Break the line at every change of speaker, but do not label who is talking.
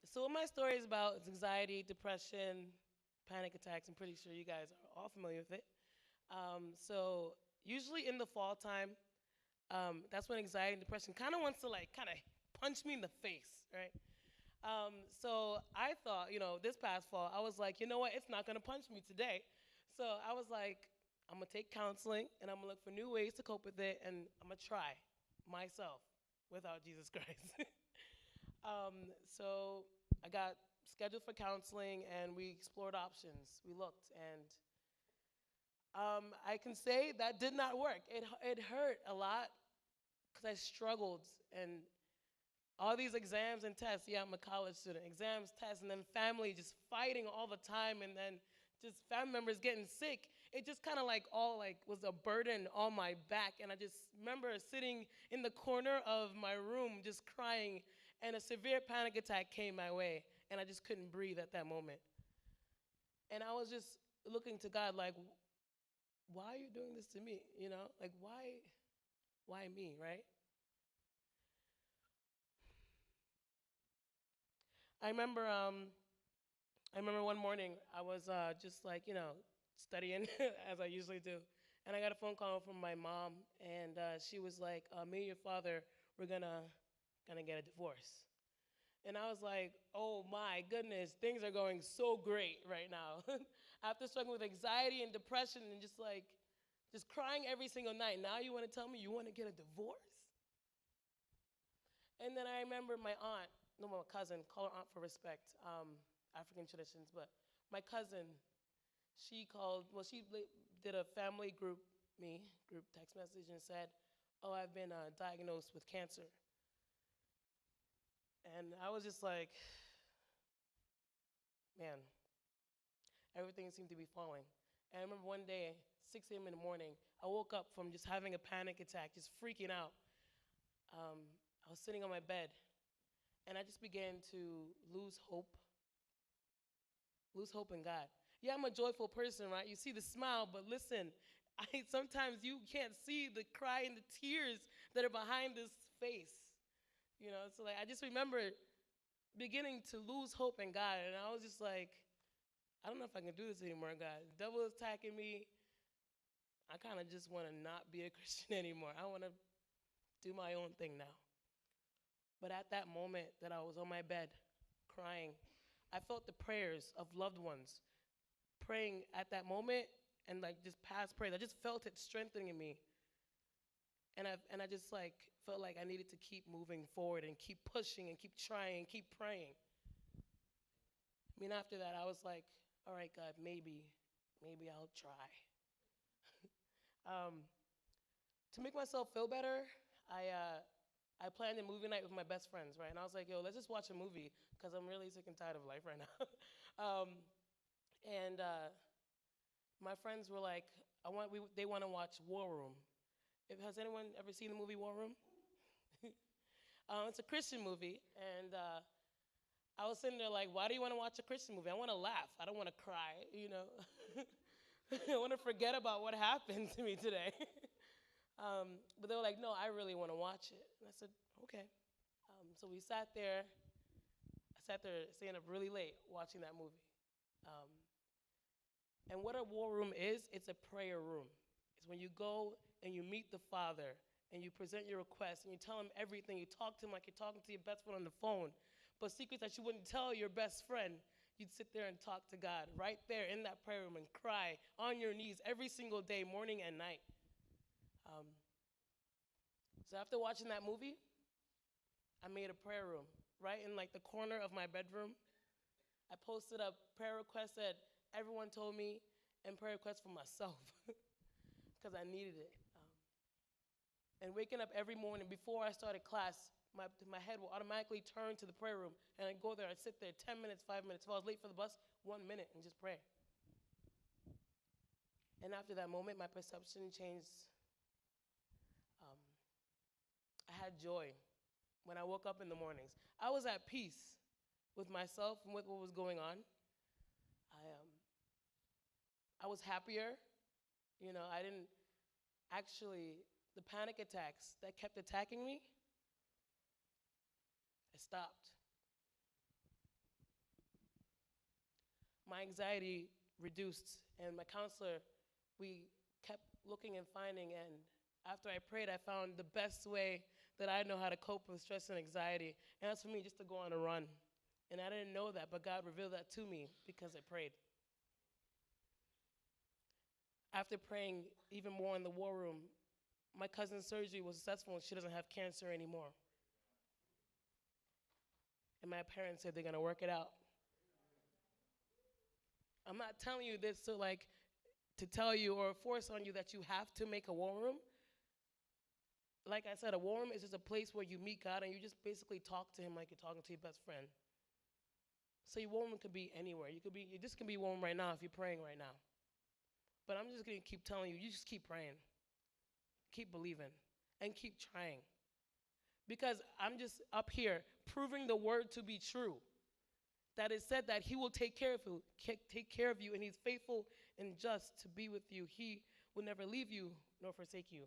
So what my story is about is anxiety, depression, panic attacks. I'm pretty sure you guys are all familiar with it. So usually in the fall time, that's when anxiety and depression kind of wants to like kind of punch me in the face, right? So I thought, this past fall, I was like, you know what? It's not gonna punch me today. So I was like, I'm gonna take counseling and I'm gonna look for new ways to cope with it, and I'm gonna try myself without Jesus Christ. So I got scheduled for counseling and we explored options. We looked, and I can say that did not work. It hurt a lot because I struggled, and all these exams and tests. Yeah, I'm a college student. Exams, tests, and then family just fighting all the time, and then just family members getting sick. It just kind of like all like was a burden on my back, and I just remember sitting in the corner of my room just crying, and a severe panic attack came my way, and I just couldn't breathe at that moment. And I was just looking to God like, why are you doing this to me? Like why me, right? I remember I remember one morning I was just like, studying as I usually do. And I got a phone call from my mom, and she was like, me and your father, we're gonna get a divorce. And I was like, oh my goodness, things are going so great right now. After struggling with anxiety and depression and just crying every single night, now you want to tell me you want to get a divorce? And then I remember my aunt, no, my cousin, call her aunt for respect, African traditions, but my cousin, she called, well, did a family group text message and said, oh, I've been diagnosed with cancer. And I was just like, man, everything seemed to be falling. And I remember one day, 6 a.m. in the morning, I woke up from just having a panic attack, just freaking out. I was sitting on my bed, and I just began to lose hope in God. Yeah, I'm a joyful person, right? You see the smile, but listen, sometimes you can't see the cry and the tears that are behind this face. So like I just remember beginning to lose hope in God, and I was just like, I don't know if I can do this anymore, God. The devil is attacking me. I kind of just want to not be a Christian anymore. I want to do my own thing now. But at that moment that I was on my bed crying, I felt the prayers of loved ones praying at that moment, and like just past prayers. I just felt it strengthening me. And I just like felt like I needed to keep moving forward and keep pushing and keep trying and keep praying. I mean, after that, I was like, all right, God, maybe I'll try. Um, to make myself feel better, I planned a movie night with my best friends, right? And I was like, yo, let's just watch a movie because I'm really sick and tired of life right now. And my friends were like, they want to watch War Room. Has anyone ever seen the movie War Room? It's a Christian movie, and I was sitting there like, why do you want to watch a Christian movie? I want to laugh. I don't want to cry. I want to forget about what happened to me today. But they were like, no, I really want to watch it. And I said, okay. So we sat there. I sat there staying up really late watching that movie. Um, and what a war room is, it's a prayer room. It's when you go and you meet the Father and you present your requests and you tell him everything. You talk to him like you're talking to your best friend on the phone. But secrets that you wouldn't tell your best friend, you'd sit there and talk to God right there in that prayer room and cry on your knees every single day, morning and night. Um, so after watching that movie, I made a prayer room right in like the corner of my bedroom. I posted a prayer request that everyone told me and prayer requests for myself because I needed it. And waking up every morning before I started class, my head will automatically turn to the prayer room, and I'd go there, I'd sit there 10 minutes, 5 minutes. If I was late for the bus, 1 minute, and just pray. And after that moment, my perception changed. Um, I had joy when I woke up in the mornings. I was at peace with myself and with what was going on. I, um, I was happier. I didn't actually, the panic attacks that kept attacking me, it stopped. my anxiety reduced. And my counselor, we kept looking and finding. And after I prayed, I found the best way that I know how to cope with stress and anxiety. And that's for me just to go on a run. And I didn't know that, but God revealed that to me because I prayed. After praying even more in the war room, my cousin's surgery was successful and she doesn't have cancer anymore. And my parents said they're going to work it out. I'm not telling you this to tell you or force on you that you have to make a war room. Like I said, a war room is just a place where you meet God and you just basically talk to him like you're talking to your best friend. So your war room could be anywhere. This can be war room right now if you're praying right now. But I'm just going to keep telling you, you just keep praying. Keep believing. And keep trying. Because I'm just up here proving the word to be true. That it said that he will take care of you, and he's faithful and just to be with you. He will never leave you nor forsake you.